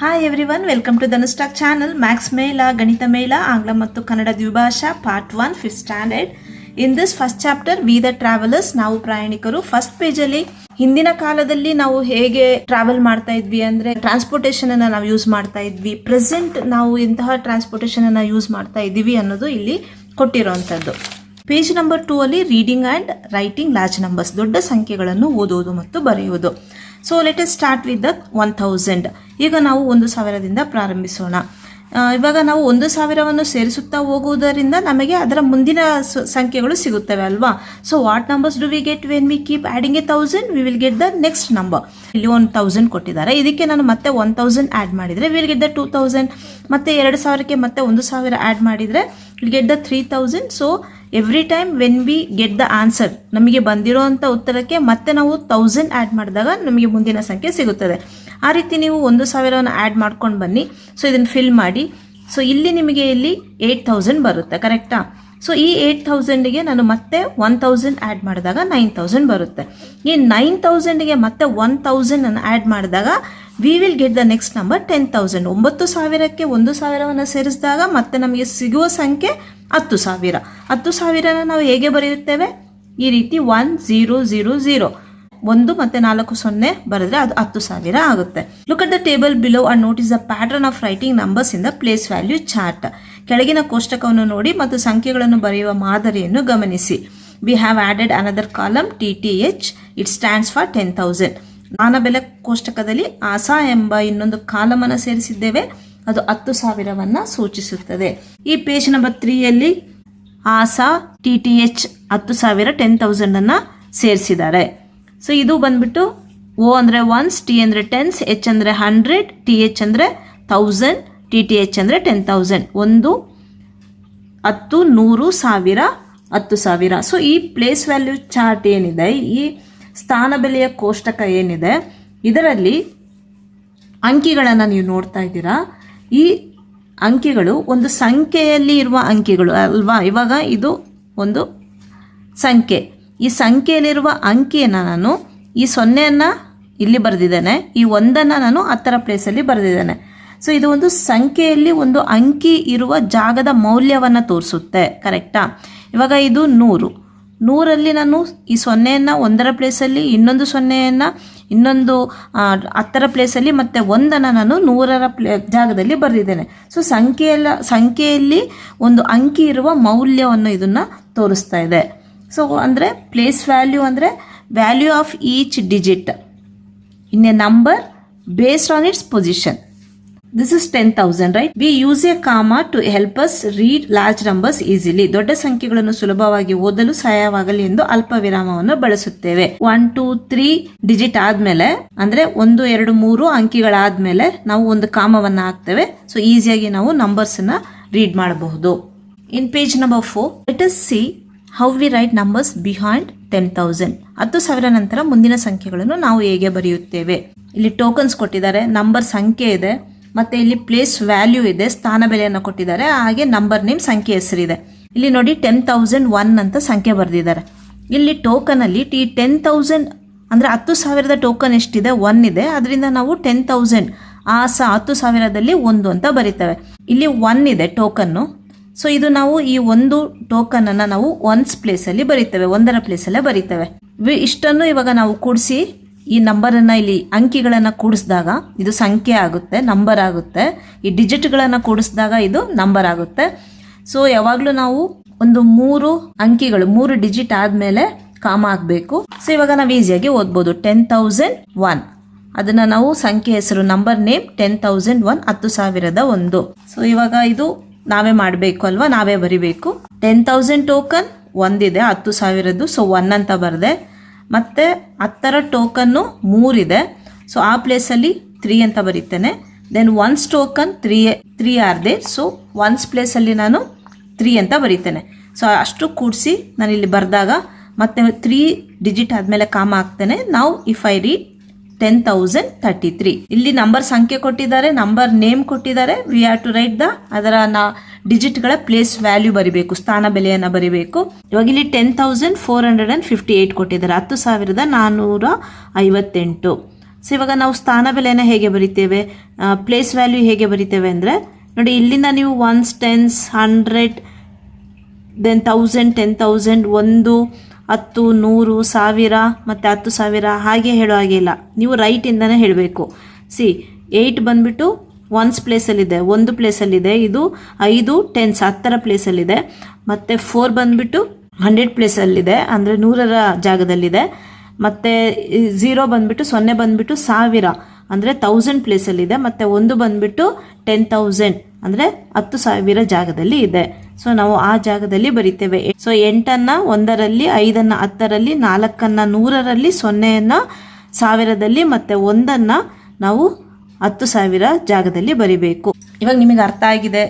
Hi everyone, welcome to the Nustack channel. Max Mela, Ganita Mela, Angla ಮತ್ತು ಕನ್ನಡ ದ್ವಿಭಾಷಾ part 1 5th standard. In this first chapter we the travellers, ನಾವು ಪ್ರಯಾಣಿಕರು. First page ಅಲ್ಲಿ ಹಿಂದಿನ ಕಾಲದಲ್ಲಿ ನಾವು ಹೇಗೆ ಟ್ರಾವೆಲ್ ಮಾಡ್ತಾ ಇದ್ವಿ ಅಂದ್ರೆ ಟ್ರಾನ್ಸ್ಪೋರ್ಟೇಷನ್ ಅನ್ನ ನಾವು ಯೂಸ್ ಮಾಡ್ತಾ ಇದ್ವಿ, ಪ್ರೆಸೆಂಟ್ ನಾವು ಇಂತಹ ಟ್ರಾನ್ಸ್ಪೋರ್ಟೇಷನ್ ಅನ್ನ ಯೂಸ್ ಮಾಡ್ತಾ ಇದೀವಿ ಅನ್ನೋದು ಇಲ್ಲಿ ಕೊಟ್ಟಿರುವಂತದ್ದು. ಪೇಜ್ ನಂಬರ್ 2 ಅಲ್ಲಿ reading and writing large numbers, ದೊಡ್ಡ ಸಂಖ್ಯೆಗಳನ್ನು ಓದುವುದು ಮತ್ತು ಬರೆಯುವುದು. So let us start with the 1000. ಈಗ ನಾವು 1000ದಿಂದ ಪ್ರಾರಂಭಿಸೋಣ. ಇವಾಗ ನಾವು 1000ವನ್ನು ಸೇರಿಸುತ್ತಾ ಹೋಗುವುದರಿಂದ ನಮಗೆ ಅದರ ಮುಂದಿನ ಸಂಖ್ಯೆಗಳು ಸಿಗುತ್ತವೆ ಅಲ್ವಾ. So what numbers do we get when we keep adding A 1000? V will get the next number. ಇಲ್ಲಿ 1000 ಕೊಟ್ಟಿದ್ದಾರೆ, ಇದಕ್ಕೆ ನಾನು ಮತ್ತೆ 1000 ಆಡ್ ಮಾಡಿದ್ರೆ ವಿಲ್ ಗೆಟ್ ದ 2000. ಮತ್ತೆ 2000ಕ್ಕೆ ಮತ್ತೆ 1000 ಆಡ್ ಮಾಡಿದ್ರೆ will get the 3000. So every time when we get the answer, ನಮಗೆ ಬಂದಿರುವಂಥ ಉತ್ತರಕ್ಕೆ ಮತ್ತೆ ನಾವು 1000 ಆ್ಯಡ್ ಮಾಡಿದಾಗ ನಮಗೆ ಮುಂದಿನ ಸಂಖ್ಯೆ ಸಿಗುತ್ತದೆ. ಆ ರೀತಿ ನೀವು 1000ವನ್ನು ಆ್ಯಡ್ ಮಾಡ್ಕೊಂಡು ಬನ್ನಿ. ಸೊ ಇದನ್ನು ಫಿಲ್ ಮಾಡಿ. ಸೊ ಇಲ್ಲಿ ನಿಮಗೆ ಇಲ್ಲಿ 8000 ಬರುತ್ತೆ, ಕರೆಕ್ಟಾ? ಸೊ ಈ 8000ಗೆ ನಾನು ಮತ್ತೆ 1000 ಆ್ಯಡ್ ಮಾಡಿದಾಗ 9000 ಬರುತ್ತೆ. ಈ 9000ಗೆ ಮತ್ತೆ 1000 ಅನ್ನು ಆ್ಯಡ್ ಮಾಡಿದಾಗ we will get the next number 10,000. 9000ಕ್ಕೆ 1000ವನ್ನು ಸೇರಿಸಿದಾಗ ಮತ್ತೆ ನಮಗೆ ಸಿಗುವ ಸಂಖ್ಯೆ 10,000. 10,000ನ ನಾವು ಹೇಗೆ ಬರೆಯುತ್ತೇವೆ? ಈ ರೀತಿ 1000 1 ಮತ್ತೆ 4 0 ಬರೆದ್ರೆ ಅದು 10,000 ಆಗುತ್ತೆ. Look at the table below and notice the pattern of writing numbers in the place value chart. ಕೆಳಗಿನ ಕೋಷ್ಟಕವನ್ನು ನೋಡಿ ಮತ್ತು ಸಂಖ್ಯೆಗಳನ್ನು ಬರೆಯುವ ಮಾದರಿಯನ್ನು ಗಮನಿಸಿ. We have added another column TTH. It stands for 10,000. ಮಾನಬೆಲೆ ಕೋಷ್ಟಕದಲ್ಲಿ ಆಸಾ ಎಂಬ ಇನ್ನೊಂದು ಕಾಲಮ್ ಅನ್ನು ಸೇರಿಸಿದ್ದೇವೆ, ಅದು 10,000ವನ್ನ ಸೂಚಿಸುತ್ತದೆ. ಈ ಪೇಜ್ ನಂಬರ್ 3 ಅಲ್ಲಿ ಆಸಾ TTH 10,000 10,000 ಅನ್ನ ಸೇರಿಸಿದ್ದಾರೆ. ಸೊ ಇದು ಬಂದ್ಬಿಟ್ಟು O ಅಂದ್ರೆ ಒನ್ಸ್, T ಅಂದ್ರೆ ಟೆನ್ಸ್, H ಅಂದ್ರೆ 100, TH ಅಂದ್ರೆ 1000, TTH ಅಂದ್ರೆ 10,000. 1 10 100 1000 10,000. ಸೊ ಈ ಪ್ಲೇಸ್ ವ್ಯಾಲ್ಯೂ ಚಾರ್ಟ್ ಏನಿದೆ, ಈ ಸ್ಥಾನ ಬೆಲೆಯ ಕೋಷ್ಟಕ ಏನಿದೆ, ಇದರಲ್ಲಿ ಅಂಕಿಗಳನ್ನು ನೀವು ನೋಡ್ತಾ ಇದ್ದೀರಾ. ಈ ಅಂಕಿಗಳು ಒಂದು ಸಂಖ್ಯೆಯಲ್ಲಿ ಇರುವ ಅಂಕಿಗಳು ಅಲ್ವಾ. ಇವಾಗ ಇದು ಒಂದು ಸಂಖ್ಯೆ, ಈ ಸಂಖ್ಯೆಯಲ್ಲಿರುವ ಅಂಕಿಯನ್ನು ನಾನು ಈ 0ನ್ನು ಇಲ್ಲಿ ಬರೆದಿದ್ದೇನೆ, ಈ 1ನ್ನು ನಾನು 10ರ ಪ್ಲೇಸಲ್ಲಿ ಬರೆದಿದ್ದೇನೆ. ಸೊ ಇದು ಒಂದು ಸಂಖ್ಯೆಯಲ್ಲಿ ಒಂದು ಅಂಕಿ ಇರುವ ಜಾಗದ ಮೌಲ್ಯವನ್ನು ತೋರಿಸುತ್ತೆ, ಕರೆಕ್ಟಾ? ಇವಾಗ ಇದು 100ರಲ್ಲಿ ನಾನು ಈ 0ನ್ನು 1ರ ಪ್ಲೇಸಲ್ಲಿ, ಇನ್ನೊಂದು 0ನ್ನು ಇನ್ನೊಂದು 10ರ ಪ್ಲೇಸಲ್ಲಿ, ಮತ್ತೆ 1ನ್ನು ನಾನು 100ರ ಜಾಗದಲ್ಲಿ ಬರೆದಿದ್ದೇನೆ. ಸೊ ಸಂಖ್ಯೆಯಲ್ಲಿ ಒಂದು ಅಂಕಿ ಇರುವ ಮೌಲ್ಯವನ್ನು ಇದನ್ನು ತೋರಿಸ್ತಾ ಇದೆ. ಸೊ ಅಂದರೆ ಪ್ಲೇಸ್ ವ್ಯಾಲ್ಯೂ ಅಂದರೆ value of each digit in a number based on its position. This is 10,000, right? We use a comma to help us read large numbers easily. ದೊಡ್ಡ ಸಂಖ್ಯೆಗಳನ್ನು ಸುಲಭವಾಗಿ ಓದಲು ಸಹಾಯವಾಗಲಿ ಎಂದು ಅಲ್ಪ ವಿರಾಮವನ್ನು ಬಳಸುತ್ತೇವೆ. 1 2 3 ಡಿಜಿಟ್ ಆದ್ಮೇಲೆ ಅಂದ್ರೆ 1 2 3 ಅಂಕಿಗಳಾದ್ಮೇಲೆ ನಾವು ಒಂದು ಕಾಮವನ್ನ ಹಾಕ್ತೇವೆ. ಸೊ ಈಸಿಯಾಗಿ ನಾವು ನಂಬರ್ಸ್ ಅನ್ನ ರೀಡ್ ಮಾಡಬಹುದು. In page number 4 let us see how we write numbers behind 10,000. 10,000 ನಂತರ ಮುಂದಿನ ಸಂಖ್ಯೆಗಳನ್ನು ನಾವು ಹೇಗೆ ಬರೆಯುತ್ತೇವೆ. ಇಲ್ಲಿ ಟೋಕನ್ಸ್ ಕೊಟ್ಟಿದ್ದಾರೆ, ನಂಬರ್ ಸಂಖ್ಯೆ ಇದೆ, ಮತ್ತೆ ಇಲ್ಲಿ ಪ್ಲೇಸ್ ವ್ಯಾಲ್ಯೂ ಇದೆ, ಸ್ಥಾನ ಬೆಲೆಯನ್ನು ಕೊಟ್ಟಿದ್ದಾರೆ, ಹಾಗೆ ನಂಬರ್ ನೇಮ್ ಸಂಖ್ಯೆ ಹೆಸರಿದೆ. ಇಲ್ಲಿ ನೋಡಿ 10,001 ಅಂತ ಸಂಖ್ಯೆ ಬರೆದಿದ್ದಾರೆ. ಇಲ್ಲಿ ಟೋಕನ್ ಅಲ್ಲಿ 10,000 ಅಂದ್ರೆ 10,000ದ ಟೋಕನ್ ಎಷ್ಟಿದೆ? 1 ಇದೆ. ಅದರಿಂದ ನಾವು 10,000 10,000ದಲ್ಲಿ 1 ಅಂತ ಬರೀತೇವೆ. ಇಲ್ಲಿ 1 ಇದೆ ಟೋಕನ್ನು. ಸೊ ಇದು ನಾವು ಈ ಒಂದು ಟೋಕನ್ ಅನ್ನ ನಾವು ಒನ್ಸ್ ಪ್ಲೇಸ್ ಅಲ್ಲಿ ಬರೀತೇವೆ, 1ರ ಪ್ಲೇಸ್ ಅಲ್ಲೇ ಬರೀತೇವೆ. ಇಷ್ಟನ್ನು ಇವಾಗ ನಾವು ಕೂಡಿಸಿ ಈ ನಂಬರನ್ನ, ಇಲ್ಲಿ ಅಂಕಿಗಳನ್ನ ಕೂಡಿಸಿದಾಗ ಇದು ಸಂಖ್ಯೆ ಆಗುತ್ತೆ, ನಂಬರ್ ಆಗುತ್ತೆ. ಈ ಡಿಜಿಟ್ಗಳನ್ನ ಕೂಡಿಸಿದಾಗ ಇದು ನಂಬರ್ ಆಗುತ್ತೆ. ಸೊ ಯಾವಾಗಲೂ ನಾವು ಒಂದು 3 ಅಂಕಿಗಳು 3 ಡಿಜಿಟ್ ಆದ್ಮೇಲೆ ಕಾಮ ಹಾಕಬೇಕು. ಸೊ ಇವಾಗ ನಾವು ಈಸಿಯಾಗಿ ಓದ್ಬೋದು 10,001. ಅದನ್ನ ನಾವು ಸಂಖ್ಯೆ ಹೆಸರು, ನಂಬರ್ ನೇಮ್ 10,001, 10,001. ಸೊ ಇವಾಗ ಇದು ನಾವೇ ಮಾಡಬೇಕು ಅಲ್ವಾ, ನಾವೇ ಬರಿಬೇಕು. 10,000 ಟೋಕನ್ ಒಂದಿದೆ 10,000ದ್ದು, ಸೊ 1 ಅಂತ ಬರೆದೆ. ಮತ್ತೆ 10ರ ಟೋಕನ್ನು 3 ಇದೆ, ಸೊ ಆ ಪ್ಲೇಸಲ್ಲಿ 3 ಅಂತ ಬರೀತೇನೆ. ದೆನ್ ಒನ್ಸ್ ಟೋಕನ್ 3 ಆರ್ದೆ, ಸೊ ಒನ್ಸ್ ಪ್ಲೇಸಲ್ಲಿ ನಾನು 3 ಅಂತ ಬರೀತೇನೆ. ಸೊ ಅಷ್ಟು ಕೂಡಿಸಿ ನಾನು ಇಲ್ಲಿ ಬರೆದಾಗ ಮತ್ತೆ 3 ಡಿಜಿಟ್ ಆದಮೇಲೆ ಕಾಮ ಹಾಕ್ತೇನೆ. ನಾವು ಇಫ್ ಐ ರೀಡ್ 10,033. ಇಲ್ಲಿ ನಂಬರ್ ಸಂಖ್ಯೆ ಕೊಟ್ಟಿದ್ದಾರೆ, ನಂಬರ್ ನೇಮ್ ಕೊಟ್ಟಿದ್ದಾರೆ. ವಿ ಹ್ಯಾವ್ ಟು ರೈಟ್ ಅದರ ಡಿಜಿಟ್ಗಳ ಪ್ಲೇಸ್ ವ್ಯಾಲ್ಯೂ ಬರಿಬೇಕು, ಸ್ಥಾನ ಬೆಲೆಯನ್ನು ಬರಿಬೇಕು. ಇವಾಗ ಇಲ್ಲಿ 10,458 ಕೊಟ್ಟಿದ್ದಾರೆ, 10,458. ಸೊ ಇವಾಗ ನಾವು ಸ್ಥಾನ ಬೆಲೆನ ಹೇಗೆ ಬರಿತೇವೆ, ಪ್ಲೇಸ್ ವ್ಯಾಲ್ಯೂ ಹೇಗೆ ಬರಿತೇವೆ ಅಂದರೆ ನೋಡಿ, ಇಲ್ಲಿಂದ ನೀವು ಒನ್ಸ್, ಟೆನ್ಸ್, 100, ದೆನ್ 1000, 10,000, 1, 10, 100, 1000 ಮತ್ತು 10,000 ಹಾಗೆ ಹೇಳೋ ಹಾಗೆ ಇಲ್ಲ, ನೀವು ರೈಟಿಂದನೇ ಹೇಳಬೇಕು. 8 ಬಂದುಬಿಟ್ಟು ಒನ್ಸ್ ಪ್ಲೇಸಲ್ಲಿದೆ, ಒಂದು ಪ್ಲೇಸಲ್ಲಿದೆ. ಇದು 5 ಟೆನ್ಸ್ 10ರ ಪ್ಲೇಸಲ್ಲಿದೆ. ಮತ್ತು 4 ಬಂದುಬಿಟ್ಟು 100 ಪ್ಲೇಸಲ್ಲಿದೆ, ಅಂದರೆ 100ರ ಜಾಗದಲ್ಲಿದೆ. ಮತ್ತು 0 ಬಂದುಬಿಟ್ಟು 0 ಬಂದುಬಿಟ್ಟು 1000 ಅಂದರೆ 1000 ಪ್ಲೇಸಲ್ಲಿದೆ. ಮತ್ತು 1 ಬಂದುಬಿಟ್ಟು 10,000 ಅಂದರೆ 10,000 ಜಾಗದಲ್ಲಿ ಇದೆ. ಸೊ ನಾವು ಆ ಜಾಗದಲ್ಲಿ ಬರಿತೇವೆ. ಸೊ 8ಅನ್ನು 1ರಲ್ಲಿ, 5ಅನ್ನು 10ರಲ್ಲಿ, 4ಅನ್ನು 100ರಲ್ಲಿ, 0ಅನ್ನು 1000ದಲ್ಲಿ ಮತ್ತು 1ಅನ್ನು ನಾವು 10,000 ಜಾಗದಲ್ಲಿ ಬರಿಬೇಕು. ಇವಾಗ ನಿಮಗೆ ಅರ್ಥ ಆಗಿದೆ.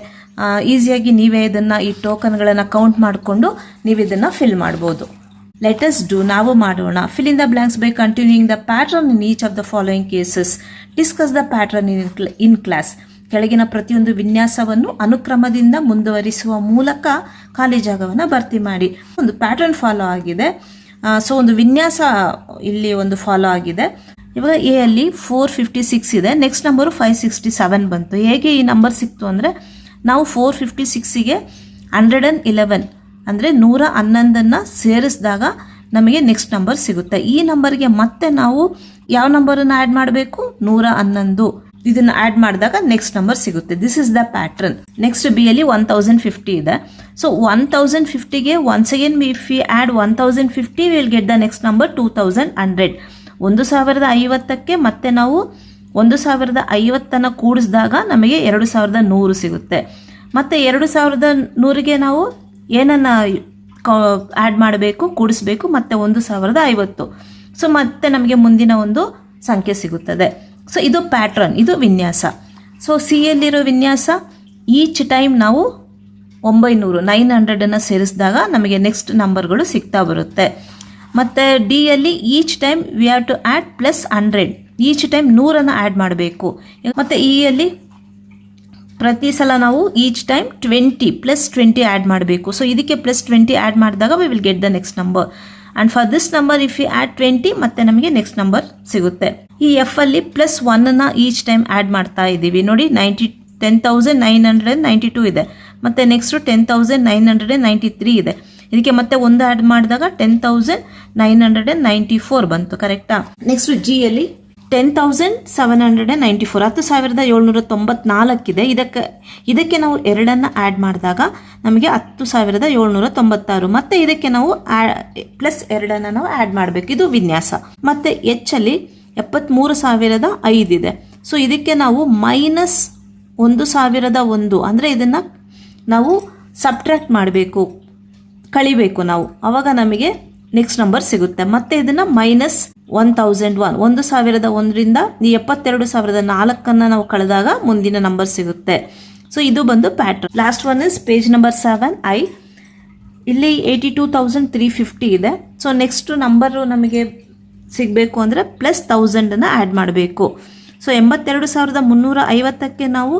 ಈಸಿಯಾಗಿ ನೀವೇ ಇದನ್ನು, ಈ ಟೋಕನ್ಗಳನ್ನು ಕೌಂಟ್ ಮಾಡಿಕೊಂಡು ನೀವು ಇದನ್ನು ಫಿಲ್ ಮಾಡ್ಬೋದು. ಲೆಟ್ ಅಸ್ ಡೂ, ನಾವು ಮಾಡೋಣ. Fill in the blanks by continuing the pattern in each of the following cases. Discuss the pattern in class. ಕೆಳಗಿನ ಪ್ರತಿಯೊಂದು ವಿನ್ಯಾಸವನ್ನು ಅನುಕ್ರಮದಿಂದ ಮುಂದುವರಿಸುವ ಮೂಲಕ ಖಾಲಿ ಜಾಗವನ್ನು ಭರ್ತಿ ಮಾಡಿ. ಒಂದು ಪ್ಯಾಟ್ರನ್ ಫಾಲೋ ಆಗಿದೆ. ಸೊ ಒಂದು ವಿನ್ಯಾಸ ಇಲ್ಲಿ ಒಂದು ಫಾಲೋ ಆಗಿದೆ. ಇವಾಗ ಎ ಅಲ್ಲಿ 456 ಇದೆ, ನೆಕ್ಸ್ಟ್ ನಂಬರು 567 ಬಂತು. ಹೇಗೆ ಈ ನಂಬರ್ ಸಿಕ್ತು ಅಂದರೆ, ನಾವು 456ಗೆ 111 ಅಂದರೆ 111 ಸೇರಿಸಿದಾಗ ನಮಗೆ ನೆಕ್ಸ್ಟ್ ನಂಬರ್ ಸಿಗುತ್ತೆ. ಈ ನಂಬರ್ಗೆ ಮತ್ತೆ ನಾವು ಯಾವ ನಂಬರನ್ನು ಆ್ಯಡ್ ಮಾಡಬೇಕು, 111 ಇದನ್ನು ಆ್ಯಡ್ ಮಾಡಿದಾಗ ನೆಕ್ಸ್ಟ್ ನಂಬರ್ ಸಿಗುತ್ತೆ. This is the pattern. Next B ಅಲ್ಲಿ 1050 ಇದೆ. ಸೊ 1050ಗೆ ones again if we add 1050 will get the next number 2100. 1050ಕ್ಕೆ ಮತ್ತೆ ನಾವು 1050 ಕೂಡಿಸಿದಾಗ ನಮಗೆ 2100 ಸಿಗುತ್ತೆ. ಮತ್ತು 2100ಗೆ ನಾವು ಏನನ್ನು ಆ್ಯಡ್ ಮಾಡಬೇಕು, ಕೂಡಿಸ್ಬೇಕು, ಮತ್ತು 1050. ಸೊ ಮತ್ತೆ ನಮಗೆ ಮುಂದಿನ ಒಂದು ಸಂಖ್ಯೆ ಸಿಗುತ್ತದೆ. ಸೊ ಇದು ಪ್ಯಾಟ್ರನ್, ಇದು ವಿನ್ಯಾಸ. ಸೊ ಸಿ ಯಲ್ಲಿರೋ ವಿನ್ಯಾಸ, ಈಚ್ ಟೈಮ್ ನಾವು 900 ಸೇರಿಸಿದಾಗ ನಮಗೆ ನೆಕ್ಸ್ಟ್ ನಂಬರ್ಗಳು ಸಿಗ್ತಾ ಬರುತ್ತೆ. ಮತ್ತು ಡಿ ಅಲ್ಲಿ each time we have to add +100, each time 100 add ಮಾಡಬೇಕು. ಮತ್ತು ಇ ಅಲ್ಲಿ ಪ್ರತಿ ಸಲ ನಾವು ಈಚ್ ಟೈಮ್ 20 +20 ಆ್ಯಡ್ ಮಾಡಬೇಕು. ಸೊ ಇದಕ್ಕೆ +20 ಆ್ಯಡ್ ಮಾಡಿದಾಗ we will get the next number. And for this number if you add 20 ಮತ್ತೆ ನಮಗೆ ನೆಕ್ಸ್ಟ್ ನಂಬರ್ ಸಿಗುತ್ತೆ. ಈ ಎಫ್ ಅಲ್ಲಿ +1 ಈಚ್ ಟೈಮ್ ಆ್ಯಡ್ ಮಾಡ್ತಾ ಇದ್ದೀವಿ. ನೋಡಿ 10,992 ಇದೆ, ಮತ್ತು ನೆಕ್ಸ್ಟು 10,993 ಇದೆ. ಇದಕ್ಕೆ ಮತ್ತೆ ಒಂದು ಆ್ಯಡ್ ಮಾಡಿದಾಗ 10,994 ಬಂತು. ಕರೆಕ್ಟಾ? ನೆಕ್ಸ್ಟ್ ಜಿ ಅಲ್ಲಿ 10,794 10,794 ಇದೆ. ಇದಕ್ಕೆ ನಾವು 2 ಆ್ಯಡ್ ಮಾಡಿದಾಗ ನಮಗೆ 10,796. ಮತ್ತೆ ಇದಕ್ಕೆ ನಾವು +2 ನಾವು ಆ್ಯಡ್ ಮಾಡಬೇಕು. ಇದು ವಿನ್ಯಾಸ. ಮತ್ತು ಎಚ್ ಅಲ್ಲಿ 73,005 ಇದೆ. ಸೊ ಇದಕ್ಕೆ ನಾವು -1,001 ಅಂದರೆ ಇದನ್ನು ನಾವು ಸಬ್ಟ್ರಾಕ್ಟ್ ಮಾಡಬೇಕು, ಕಳಿಬೇಕು ನಾವು, ಆವಾಗ ನಮಗೆ ನೆಕ್ಸ್ಟ್ ನಂಬರ್ ಸಿಗುತ್ತೆ. ಮತ್ತೆ ಇದನ್ನು -1001, 1001ರಿಂದ 72,004 ನಾವು ಕಳೆದಾಗ ಮುಂದಿನ ನಂಬರ್ ಸಿಗುತ್ತೆ. ಸೊ ಇದು ಬಂದು pattern. Last one is page number 7 ಇಲ್ಲಿ 82,350 ಇದೆ. ಸೊ ನೆಕ್ಸ್ಟ್ ನಂಬರು ನಮಗೆ ಸಿಗಬೇಕು ಅಂದರೆ +1000 ಆ್ಯಡ್ ಮಾಡಬೇಕು. ಸೊ 82,350ಕ್ಕೆ ನಾವು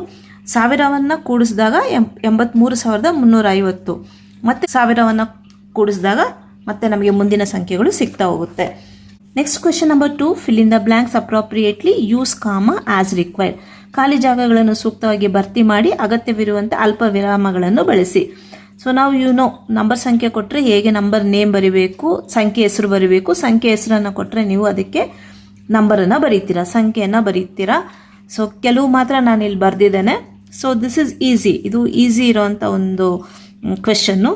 1000 ಕೂಡಿಸಿದಾಗ 83,350, ಮತ್ತು 1000 ಕೂಡಿಸಿದಾಗ ಮತ್ತೆ ನಮಗೆ ಮುಂದಿನ ಸಂಖ್ಯೆಗಳು ಸಿಗ್ತಾ ಹೋಗುತ್ತೆ. Next question number 2, fill in the blanks ಅಪ್ರಾಪ್ರಿಯೇಟ್ಲಿ, use ಕಾಮ ಆಸ್ ರಿಕ್ವೈರ್ಡ್. ಖಾಲಿ ಜಾಗಗಳನ್ನು ಸೂಕ್ತವಾಗಿ ಭರ್ತಿ ಮಾಡಿ, ಅಗತ್ಯವಿರುವಂತೆ ಅಲ್ಪ ವಿರಾಮಗಳನ್ನು ಬಳಸಿ. ಸೊ ನಾವು ನಂಬರ್ ಸಂಖ್ಯೆ ಕೊಟ್ಟರೆ ಹೇಗೆ ನಂಬರ್ ನೇಮ್ ಬರಿಬೇಕು, ಸಂಖ್ಯೆ ಹೆಸರು ಬರಿಬೇಕು. ಸಂಖ್ಯೆ ಹೆಸರನ್ನು ಕೊಟ್ಟರೆ ನೀವು ಅದಕ್ಕೆ ನಂಬರನ್ನು ಬರೀತೀರಾ, ಸಂಖ್ಯೆಯನ್ನು ಬರೀತೀರಾ. ಸೊ ಕೆಲವು ಮಾತ್ರ ನಾನು ಇಲ್ಲಿ ಬರೆದಿದ್ದೇನೆ. ಸೊ ದಿಸ್ ಇಸ್ ಈಸಿ, ಇದು ಈಸಿ ಇರೋವಂಥ ಒಂದು ಕ್ವೆಶನ್ನು.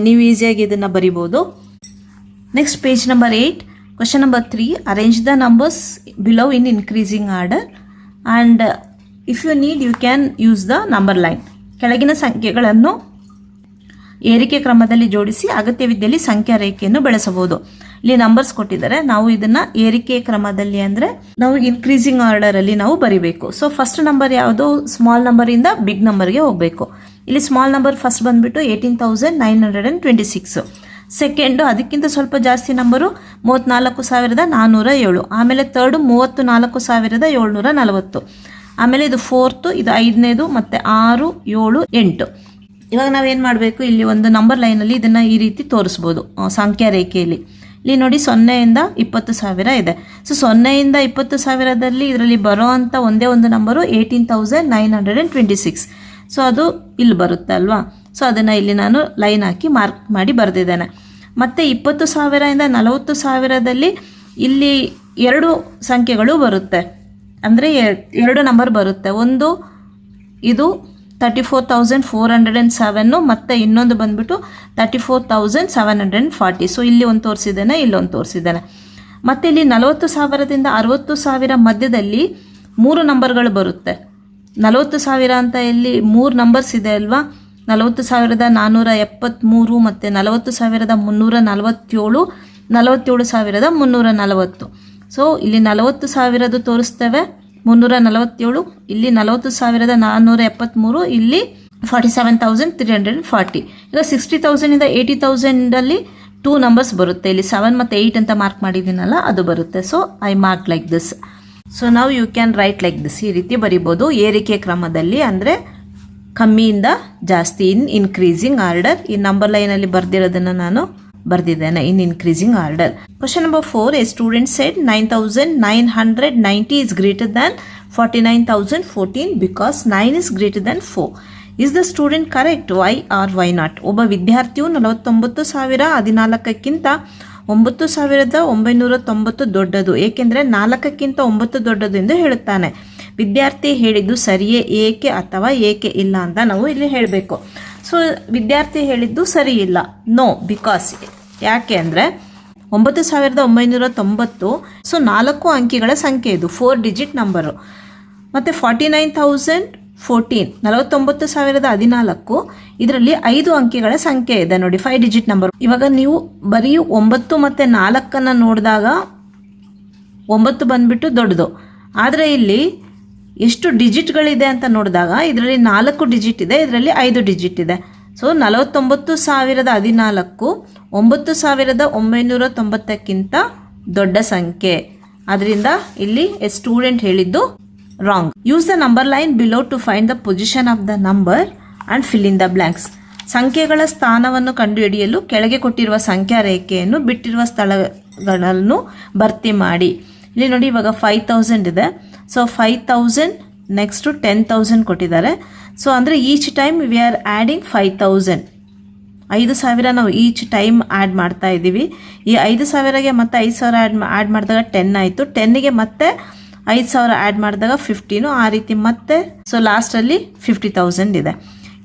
ನೀವು ಈಸಿಯಾಗಿ ಇದನ್ನು ಬರಿಬೋದು. Next page number 8, question number 3, arrange the numbers below in increasing order and if you need you can use the number line. ಕೆಳಗಿನ ಸಂಖ್ಯೆಗಳನ್ನು ಏರಿಕೆ ಕ್ರಮದಲ್ಲಿ ಜೋಡಿಸಿ ಅಗತ್ಯವಿದ್ದಲ್ಲಿ ಸಂಖ್ಯಾ ರೇಖೆಯನ್ನು ಬೆಳೆಸಬಹುದು. ಇಲ್ಲಿ ನಂಬರ್ಸ್ ಕೊಟ್ಟಿದ್ದಾರೆ, ನಾವು ಇದನ್ನ ಏರಿಕೆ ಕ್ರಮದಲ್ಲಿ ಅಂದರೆ ನಾವು ಇನ್ಕ್ರೀಸಿಂಗ್ ಆರ್ಡರಲ್ಲಿ ನಾವು ಬರಿಬೇಕು. ಸೊ ಫಸ್ಟ್ ನಂಬರ್ ಯಾವುದು, ಸ್ಮಾಲ್ ನಂಬರಿಂದ ಬಿಗ್ ನಂಬರ್ಗೆ ಹೋಗಬೇಕು. ಇಲ್ಲಿ ಸ್ಮಾಲ್ ನಂಬರ್ ಫಸ್ಟ್ ಬಂದ್ಬಿಟ್ಟು 18,926. ಸೆಕೆಂಡು ಅದಕ್ಕಿಂತ ಸ್ವಲ್ಪ ಜಾಸ್ತಿ ನಂಬರು 34,407. ಆಮೇಲೆ ಥರ್ಡು 34,740. ಆಮೇಲೆ ಇದು ಫೋರ್ತು, ಇದು 5ನೇದು, ಮತ್ತು 6, 7, 8. ಇವಾಗ ನಾವೇನು ಮಾಡಬೇಕು, ಇಲ್ಲಿ ಒಂದು ನಂಬರ್ ಲೈನಲ್ಲಿ ಇದನ್ನು ಈ ರೀತಿ ತೋರಿಸ್ಬೋದು ಸಂಖ್ಯಾ ರೇಖೆಯಲ್ಲಿ. ಇಲ್ಲಿ ನೋಡಿ 0ಯಿಂದ 20,000 ಇದೆ. ಸೊ 0ಯಿಂದ 20,000ದಲ್ಲಿ ಇದರಲ್ಲಿ ಬರೋ ಅಂಥ ಒಂದೇ ಒಂದು ನಂಬರು 18,926. ಸೊ ಅದು ಇಲ್ಲಿ ಬರುತ್ತೆ ಅಲ್ವಾ. ಸೊ ಅದನ್ನು ಇಲ್ಲಿ ನಾನು ಲೈನ್ ಹಾಕಿ ಮಾರ್ಕ್ ಮಾಡಿ ಬರೆದಿದ್ದೇನೆ. ಮತ್ತು 20,000ರಿಂದ 40,000ದಲ್ಲಿ ಇಲ್ಲಿ 2 ಸಂಖ್ಯೆಗಳು ಬರುತ್ತೆ, ಅಂದರೆ 2 ನಂಬರ್ ಬರುತ್ತೆ. ಒಂದು ಇದು 34,407 ಮತ್ತು ಇನ್ನೊಂದು ಬಂದ್ಬಿಟ್ಟು 34,740. ಸೊ ಇಲ್ಲಿ ಒಂದು ತೋರಿಸಿದ್ದೇನೆ, ಇಲ್ಲೊಂದು ತೋರಿಸಿದ್ದೇನೆ. ಮತ್ತು ಇಲ್ಲಿ 40,000ದಿಂದ 60,000 ಮಧ್ಯದಲ್ಲಿ 3 ನಂಬರ್ಗಳು ಬರುತ್ತೆ. 40,000 ಅಂತ ಇಲ್ಲಿ 3 ನಂಬರ್ಸ್ ಇದೆ ಅಲ್ವಾ. 40,473 ಮತ್ತು 40,347, 47,340. ಸೊ ಇಲ್ಲಿ 40,000 ತೋರಿಸ್ತೇವೆ, 347, ಇಲ್ಲಿ 40,473, ಇಲ್ಲಿ 47,340. ಈಗ 60,000ಇಂದ 80,000ಅಲ್ಲಿ 2 ನಂಬರ್ಸ್ ಬರುತ್ತೆ. ಇಲ್ಲಿ 7 ಮತ್ತು 8 ಅಂತ ಮಾರ್ಕ್ ಮಾಡಿದ್ದೀನಲ್ಲ, ಅದು ಬರುತ್ತೆ. So I mark like this. So ನಾವು you can write like this. ಈ ರೀತಿ ಬರಿಬೋದು ಏರಿಕೆ ಕ್ರಮದಲ್ಲಿ, ಅಂದರೆ ಕಮ್ಮಿಯಿಂದ ಜಾಸ್ತಿ, ಇನ್ ಇನ್ಕ್ರೀಸಿಂಗ್ ಆರ್ಡರ್. ಈ ನಂಬರ್ ಲೈನಲ್ಲಿ ಬರ್ದಿರೋದನ್ನು ನಾನು ಬರ್ದಿದ್ದೇನೆ, in increasing order. Question number 4, a student said 9,990 is greater than 49,014 because 9 is greater than 4. Is the student correct? Why or why not? ಒಬ್ಬ ವಿದ್ಯಾರ್ಥಿಯು 49,014ಕ್ಕಿಂತ 9,990 ದೊಡ್ಡದು, ಏಕೆಂದರೆ 4ಕ್ಕಿಂತ 9 ದೊಡ್ಡದು ಎಂದು ಹೇಳುತ್ತಾನೆ. ವಿದ್ಯಾರ್ಥಿ ಹೇಳಿದ್ದು ಸರಿಯೇ, ಏಕೆ ಅಥವಾ ಏಕೆ ಇಲ್ಲ ಅಂತ ನಾವು ಇಲ್ಲಿ ಹೇಳಬೇಕು. ಸೊ ವಿದ್ಯಾರ್ಥಿ ಹೇಳಿದ್ದು ಸರಿ ಇಲ್ಲ, ನೋ, ಬಿಕಾಸ್. ಯಾಕೆ ಅಂದರೆ 9,990 ಸೊ 4 ಅಂಕಿಗಳ ಸಂಖ್ಯೆ, ಇದು 4 ಡಿಜಿಟ್ ನಂಬರು. ಮತ್ತು 49,014 49,014 ಇದರಲ್ಲಿ 5 ಅಂಕಿಗಳ ಸಂಖ್ಯೆ ಇದೆ ನೋಡಿ, 5 ಡಿಜಿಟ್ ನಂಬರ್. ಇವಾಗ ನೀವು ಬರೀ 9 ಮತ್ತು 4 ನೋಡಿದಾಗ 9 ಬಂದ್ಬಿಟ್ಟು ದೊಡ್ಡದು, ಆದರೆ ಇಲ್ಲಿ ಎಷ್ಟು ಡಿಜಿಟ್ಗಳಿದೆ ಅಂತ ನೋಡಿದಾಗ ಇದರಲ್ಲಿ 4 ಡಿಜಿಟ್ ಇದೆ, ಇದರಲ್ಲಿ 5 ಡಿಜಿಟ್ ಇದೆ. ಸೊ 49,014 9,990ಕ್ಕಿಂತ ದೊಡ್ಡ ಸಂಖ್ಯೆ. ಅದರಿಂದ ಇಲ್ಲಿ ಎ ಸ್ಟೂಡೆಂಟ್ ಹೇಳಿದ್ದು wrong. Use the number line below to find the position of the number and fill in the blanks. ಸಂಖ್ಯೆಗಳ ಸ್ಥಾನವನ್ನು ಕಂಡುಹಿಡಿಯಲು ಕೆಳಗೆ ಕೊಟ್ಟಿರುವ ಸಂಖ್ಯಾ ರೇಖೆಯನ್ನು ಬಿಟ್ಟಿರುವ ಸ್ಥಳಗಳನ್ನು ಭರ್ತಿ ಮಾಡಿ. ಇಲ್ಲಿ ನೋಡಿ, ಇವಾಗ 5,000 ಇದೆ. ಸೊ 5,000 ನೆಕ್ಸ್ಟು 10,000 ಕೊಟ್ಟಿದ್ದಾರೆ. ಸೊ ಅಂದರೆ each time we are adding 5,000. 5,000 ನಾವು ಈಚ್ ಟೈಮ್ ಆ್ಯಡ್ ಮಾಡ್ತಾ ಇದ್ದೀವಿ. ಈ 5,000ಗೆ ಮತ್ತೆ 5,000 ಆ್ಯಡ್ ಮಾಡಿದಾಗ 10 ಆಯಿತು. 10ಗೆ ಮತ್ತೆ 5,000 ಆ್ಯಡ್ ಮಾಡಿದಾಗ 15, ಆ ರೀತಿ ಮತ್ತೆ. ಸೊ ಲಾಸ್ಟಲ್ಲಿ 50,000 ಇದೆ.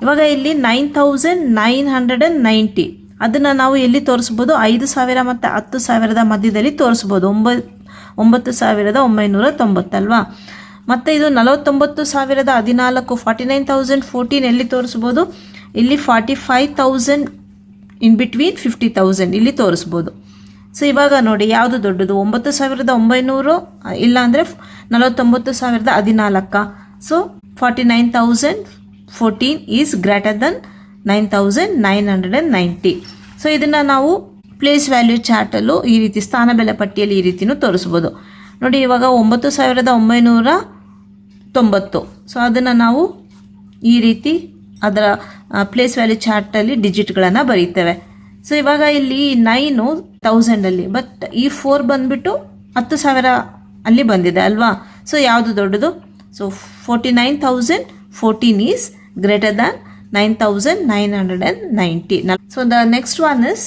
ಇವಾಗ ಇಲ್ಲಿ 9,990 ಅದನ್ನು ನಾವು ಎಲ್ಲಿ ತೋರಿಸ್ಬೋದು? 5,000 ಮತ್ತು 10,000 ಮಧ್ಯದಲ್ಲಿ ತೋರಿಸ್ಬೋದು. 9,990 ಅಲ್ವಾ. ಮತ್ತು ಇದು 49,014 49,014 ಎಲ್ಲಿ ತೋರಿಸ್ಬೋದು? ಇಲ್ಲಿ 45,000 ಇನ್ ಬಿಟ್ವೀನ್ 50,000 ಇಲ್ಲಿ ತೋರಿಸ್ಬೋದು. ಸೊ ಇವಾಗ ನೋಡಿ ಯಾವುದು ದೊಡ್ಡದು? 9,900 ಇಲ್ಲ ಅಂದರೆ 49,014. So 49,014 is greater than 9,990. So ಇದನ್ನು ನಾವು ಪ್ಲೇಸ್ ವ್ಯಾಲ್ಯೂ ಚಾರ್ಟಲ್ಲೂ ಈ ರೀತಿ, ಸ್ಥಾನ ಬೆಲೆ ಪಟ್ಟಿಯಲ್ಲಿ ಈ ರೀತಿಯೂ ತೋರಿಸ್ಬೋದು. ನೋಡಿ ಇವಾಗ 9,990. ಸೊ ಅದನ್ನು ನಾವು ಈ ರೀತಿ ಅದರ ಪ್ಲೇಸ್ ವ್ಯಾಲ್ಯೂ ಚಾರ್ಟಲ್ಲಿ ಡಿಜಿಟ್ಗಳನ್ನು ಬರೀತೇವೆ. ಸೊ ಇವಾಗ ಇಲ್ಲಿ 9,000 ಬಟ್ ಈ 4 ಬಂದುಬಿಟ್ಟು 10,000 ಅಲ್ಲಿ ಬಂದಿದೆ ಅಲ್ವಾ. ಸೊ ಯಾವುದು ದೊಡ್ಡದು? So 49,014 is greater than 9,990. So the next one is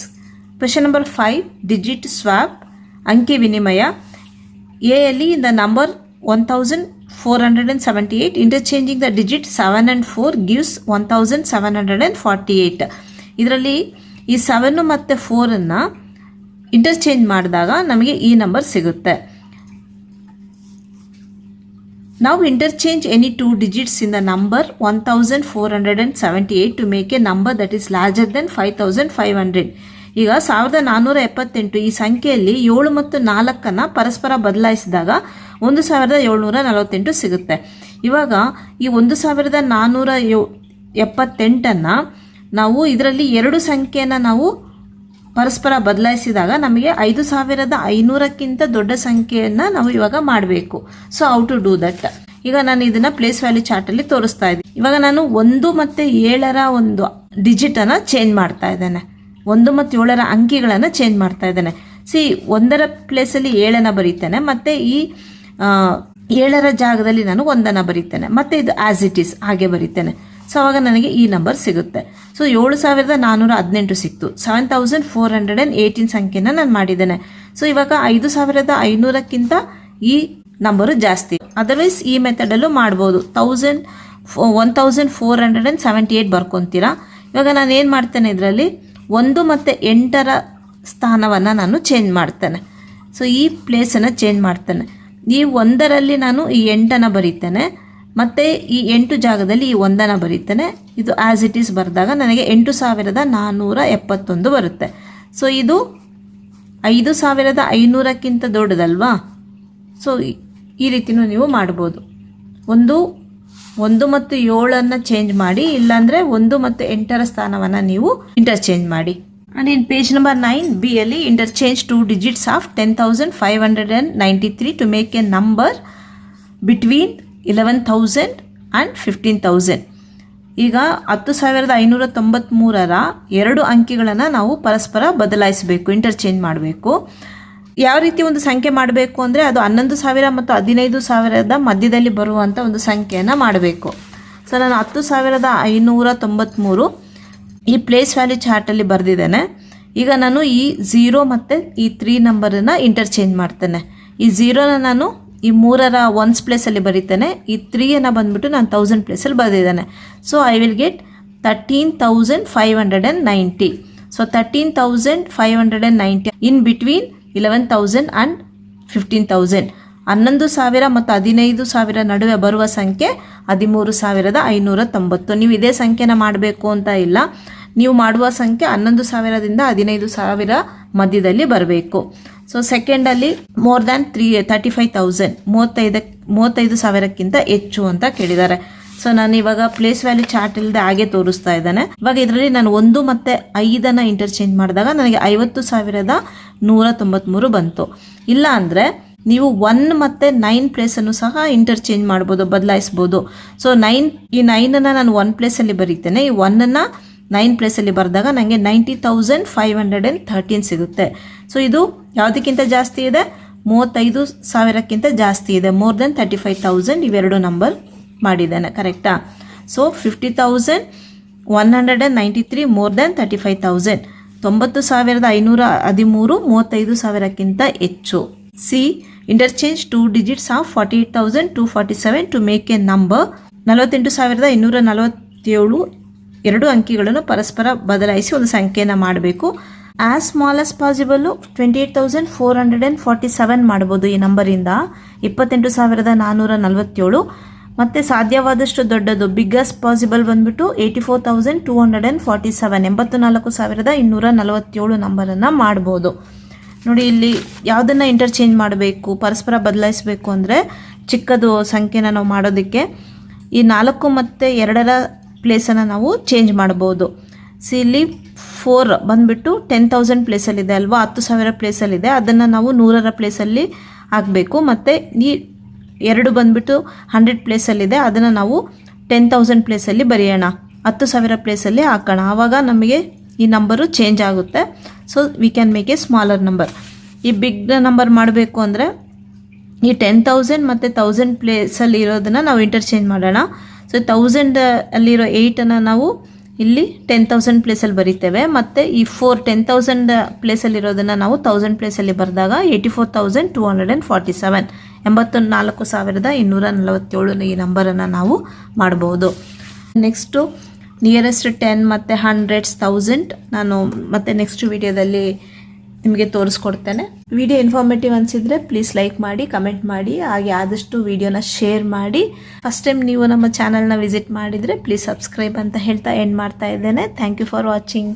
question number 5, digit swap, ಅಂಕಿ ವಿನಿಮಯ. ಎ ಯಲ್ಲಿ the number 1,478 interchanging the digit 7 and 4 gives 1,748. ಇದರಲ್ಲಿ ಈ 7 ಮತ್ತು 4 ಇಂಟರ್ಚೇಂಜ್ ಮಾಡಿದಾಗ ನಮಗೆ ಈ ನಂಬರ್ ಸಿಗುತ್ತೆ. ನಾವು interchange any 2 digits in the number 1,478 to make a number that is larger than 5,500. ಈಗ 1,478 ಈ ಸಂಖ್ಯೆಯಲ್ಲಿ 7 ಮತ್ತು 4 ಪರಸ್ಪರ ಬದಲಾಯಿಸಿದಾಗ 1,748 ಸಿಗುತ್ತೆ. ಇವಾಗ ಈ 1,478 ನಾವು ಇದರಲ್ಲಿ 2 ಸಂಖ್ಯೆಯನ್ನು ನಾವು ಪರಸ್ಪರ ಬದಲಾಯಿಸಿದಾಗ ನಮಗೆ 5,500ಕ್ಕಿಂತ ದೊಡ್ಡ ಸಂಖ್ಯೆಯನ್ನು ನಾವು ಇವಾಗ ಮಾಡಬೇಕು. So how to do that? ಈಗ ನಾನು ಇದನ್ನು ಪ್ಲೇಸ್ ವ್ಯಾಲ್ಯೂ ಚಾರ್ಟಲ್ಲಿ ತೋರಿಸ್ತಾ ಇದ್ದೀನಿ. ಇವಾಗ ನಾನು 1 ಮತ್ತು 7ರ ಒಂದು ಡಿಜಿಟನ್ನು ಚೇಂಜ್ ಮಾಡ್ತಾ ಇದ್ದೇನೆ. 1 ಮತ್ತು 7ರ ಅಂಕಿಗಳನ್ನು ಚೇಂಜ್ ಮಾಡ್ತಾ ಇದ್ದೇನೆ. ಒಂದರ ಪ್ಲೇಸಲ್ಲಿ 7 ಬರೀತೇನೆ, ಮತ್ತು ಈ 7ರ ಜಾಗದಲ್ಲಿ ನಾನು 1 ಬರೀತೇನೆ, ಮತ್ತು ಇದು ಆಸ್ ಇಟ್ ಈಸ್ ಹಾಗೆ ಬರೀತೇನೆ. ಸೊ ಅವಾಗ ನನಗೆ ಈ ನಂಬರ್ ಸಿಗುತ್ತೆ. ಸೊ 7418 ಸಿಕ್ತು. 7418 ಸಂಖ್ಯೆನ ನಾನು ಮಾಡಿದ್ದೇನೆ. ಸೊ ಇವಾಗ 5500ಕ್ಕಿಂತ ಈ ನಂಬರು ಜಾಸ್ತಿ. ಅದರ್ವೈಸ್ ಈ ಮೆಥಡಲ್ಲೂ ಮಾಡ್ಬೋದು. 1478 ಬರ್ಕೊತೀರಾ. ಇವಾಗ ನಾನು ಏನು ಮಾಡ್ತೇನೆ, ಇದರಲ್ಲಿ 1 ಮತ್ತು 8ರ ಸ್ಥಾನವನ್ನು ನಾನು ಚೇಂಜ್ ಮಾಡ್ತೇನೆ. ಸೊ ಈ ಪ್ಲೇಸನ್ನು ಚೇಂಜ್ ಮಾಡ್ತೇನೆ. ಈ 1ರಲ್ಲಿ ನಾನು ಈ 8 ಬರೀತೇನೆ, ಮತ್ತು ಈ 8 ಜಾಗದಲ್ಲಿ ಈ 1 ಬರೀತೇನೆ. ಇದು ಆ್ಯಸ್ ಇಟ್ ಈಸ್ ಬರೆದಾಗ ನನಗೆ 8471 ಬರುತ್ತೆ. ಸೊ ಇದು 5500ಕ್ಕಿಂತ ದೊಡ್ಡದಲ್ವಾ. ಸೊ ಈ ರೀತಿಯೂ ನೀವು ಮಾಡ್ಬೋದು. 1 ಮತ್ತು 7 ಚೇಂಜ್ ಮಾಡಿ, ಇಲ್ಲಾಂದರೆ 1 ಮತ್ತು 8ರ ಸ್ಥಾನವನ್ನು ನೀವು ಇಂಟರ್ಚೇಂಜ್ ಮಾಡಿ. And in page number 9B ಅಲ್ಲಿ interchange 2 digits of 10,593 to make a number between 11,000 and 15,000. ಈಗ 10,593ರ 2 ಅಂಕಿಗಳನ್ನು ನಾವು ಪರಸ್ಪರ ಬದಲಾಯಿಸಬೇಕು, ಇಂಟರ್ಚೇಂಜ್ ಮಾಡಬೇಕು. ಯಾವ ರೀತಿ ಒಂದು ಸಂಖ್ಯೆ ಮಾಡಬೇಕು ಅಂದರೆ ಅದು 11,000 ಮತ್ತು 15,000ದ ಮಧ್ಯದಲ್ಲಿ ಬರುವಂಥ ಒಂದು ಸಂಖ್ಯೆಯನ್ನು ಮಾಡಬೇಕು. ಸೊ ನಾನು 10,593 ಈ ಪ್ಲೇಸ್ ವ್ಯಾಲ್ಯೂ ಚಾರ್ಟಲ್ಲಿ ಬರೆದಿದ್ದೇನೆ. ಈಗ ನಾನು ಈ 0 ಮತ್ತು ಈ 3 ನಂಬರನ್ನು ಇಂಟರ್ಚೇಂಜ್ ಮಾಡ್ತೇನೆ. ಈ 0ನ ನಾನು ಈ 3ರ 1s ಪ್ಲೇಸಲ್ಲಿ ಬರೀತೇನೆ. ಈ 3ಯನ್ನು ಬಂದುಬಿಟ್ಟು ನಾನು 1000 ಪ್ಲೇಸಲ್ಲಿ ಬರೆದಿದ್ದೇನೆ. So I will get 13,590. So 13,590 in between 11,000 and 15,000. 11,000 ಮತ್ತು 15,000 ನಡುವೆ ಬರುವ ಸಂಖ್ಯೆ 13,590. ನೀವು ಇದೇ ಸಂಖ್ಯೆನ ಮಾಡಬೇಕು ಅಂತ ಇಲ್ಲ. ನೀವು ಮಾಡುವ ಸಂಖ್ಯೆ 11,000ದಿಂದ 15,000 ಮಧ್ಯದಲ್ಲಿ ಬರಬೇಕು. ಸೊ ಸೆಕೆಂಡಲ್ಲಿ ಮೋರ್ ದ್ಯಾನ್ 35,000, 35,000ಕ್ಕಿಂತ ಹೆಚ್ಚು ಅಂತ ಕೇಳಿದ್ದಾರೆ. ಸೊ ನಾನು ಇವಾಗ ಪ್ಲೇಸ್ ವ್ಯಾಲ್ಯೂ ಚಾರ್ಟ್ ಇಲ್ಲದೆ ಹಾಗೆ ತೋರಿಸ್ತಾ ಇದ್ದಾನೆ. ಇವಾಗ ಇದರಲ್ಲಿ ನಾನು 1 ಮತ್ತು 5 ಇಂಟರ್ಚೇಂಜ್ ಮಾಡಿದಾಗ ನನಗೆ 50,193 ಬಂತು. ಇಲ್ಲ ಅಂದರೆ ನೀವು 1 ಮತ್ತು 9 ಪ್ಲೇಸನ್ನು ಸಹ ಇಂಟರ್ಚೇಂಜ್ ಮಾಡ್ಬೋದು, ಬದಲಾಯಿಸ್ಬೋದು. ಸೊ ಈ 9ಅನ್ನು ನಾನು 1 ಪ್ಲೇಸಲ್ಲಿ ಬರೀತೇನೆ. ಈ 1ಅನ್ನು 9 ಪ್ಲೇಸಲ್ಲಿ ಬರೆದಾಗ ನನಗೆ 90,513 ಸಿಗುತ್ತೆ. ಸೊ ಇದು ಯಾವುದಕ್ಕಿಂತ ಜಾಸ್ತಿ ಇದೆ? 35,000ಕ್ಕಿಂತ ಜಾಸ್ತಿ ಇದೆ. ಮೋರ್ ದೆನ್ 35,000 ಇವೆರಡು ನಂಬರ್ ಮಾಡಿದ್ದೇನೆ, ಕರೆಕ್ಟಾ? So 50,193 more than 35,000. 90,513 35,000ಕ್ಕಿಂತ ಹೆಚ್ಚು. C interchange 2 digits of 48,247 to make a number. 48,247 2 ಅಂಕಿಗಳನ್ನು ಪರಸ್ಪರ ಬದಲಾಯಿಸಿ ಒಂದು ಸಂಖ್ಯೆಯನ್ನು ಮಾಡಬೇಕು. ಆಸ್ ಸ್ಮಾಲ್ ಆಸ್ ಪಾಸಿಬಲ್ 28,447 ಮಾಡ್ಬೋದು ಈ ನಂಬರಿಂದ. 28,447 ಮತ್ತು ಸಾಧ್ಯವಾದಷ್ಟು ದೊಡ್ಡದು ಬಿಗ್ಗೆಸ್ಟ್ ಪಾಸಿಬಲ್ ಬಂದ್ಬಿಟ್ಟು 84,247 84,247 ನಂಬರನ್ನು ಮಾಡ್ಬೋದು. ನೋಡಿ, ಇಲ್ಲಿ ಯಾವುದನ್ನು ಇಂಟರ್ಚೇಂಜ್ ಮಾಡಬೇಕು, ಪರಸ್ಪರ ಬದಲಾಯಿಸಬೇಕು ಅಂದರೆ ಚಿಕ್ಕದು ಸಂಖ್ಯೆನ ನಾವು ಮಾಡೋದಕ್ಕೆ ಈ 4 ಮತ್ತು 2ರ ಪ್ಲೇಸನ್ನು ನಾವು ಚೇಂಜ್ ಮಾಡ್ಬೋದು. ಇಲ್ಲಿ 4 ಬಂದುಬಿಟ್ಟು 10,000 ಪ್ಲೇಸಲ್ಲಿದೆ ಅಲ್ವಾ, 10,000 ಪ್ಲೇಸಲ್ಲಿದೆ. ಅದನ್ನು ನಾವು 100ರ ಪ್ಲೇಸಲ್ಲಿ ಹಾಕಬೇಕು. ಮತ್ತು ಈ 2 ಬಂದುಬಿಟ್ಟು 100 ಪ್ಲೇಸಲ್ಲಿದೆ, ಅದನ್ನು ನಾವು 10,000 ಪ್ಲೇಸಲ್ಲಿ ಬರೆಯೋಣ, 10,000 ಪ್ಲೇಸಲ್ಲಿ ಹಾಕೋಣ. ಆವಾಗ ನಮಗೆ ಈ ನಂಬರು ಚೇಂಜ್ ಆಗುತ್ತೆ. So we can make A smaller number. ಈ ಬಿಗ್ ನಂಬರ್ ಮಾಡಬೇಕು ಅಂದರೆ ಈ 10,000 ಮತ್ತು 1,000 ಪ್ಲೇಸಲ್ಲಿ ಇರೋದನ್ನು ನಾವು ಇಂಟರ್ಚೇಂಜ್ ಮಾಡೋಣ. ಸೊ 1,000 ಅಲ್ಲಿರೋ 8ಅನ್ನು ನಾವು ಇಲ್ಲಿ 10,000 ಪ್ಲೇಸಲ್ಲಿ ಬರೀತೇವೆ. ಮತ್ತು ಈ 10,000 ಪ್ಲೇಸಲ್ಲಿರೋದನ್ನು ನಾವು 1,000 ಪ್ಲೇಸಲ್ಲಿ ಬರೆದಾಗ 84,247 84,247 ಈ ನಂಬರನ್ನು ನಾವು ಮಾಡ್ಬೋದು. ನೆಕ್ಸ್ಟು ನಿಯರೆಸ್ಟ್ 10 ಮತ್ತು 100s 1000 ನಾನು ಮತ್ತೆ ನೆಕ್ಸ್ಟ್ ವಿಡಿಯೋದಲ್ಲಿ ನಿಮಗೆ ತೋರಿಸ್ಕೊಡ್ತೇನೆ. ವಿಡಿಯೋ ಇನ್ಫಾರ್ಮೇಟಿವ್ ಅನಿಸಿದರೆ ಪ್ಲೀಸ್ ಲೈಕ್ ಮಾಡಿ, ಕಮೆಂಟ್ ಮಾಡಿ, ಹಾಗೆ ಆದಷ್ಟು ವಿಡಿಯೋನ ಶೇರ್ ಮಾಡಿ. ಫಸ್ಟ್ ಟೈಮ್ ನೀವು ನಮ್ಮ ಚಾನಲ್ನ ವಿಸಿಟ್ ಮಾಡಿದರೆ ಪ್ಲೀಸ್ ಸಬ್ಸ್ಕ್ರೈಬ್ ಅಂತ ಹೇಳ್ತಾ ಎಂಡ್ ಮಾಡ್ತಾ ಇದ್ದೇನೆ. Thank you for watching.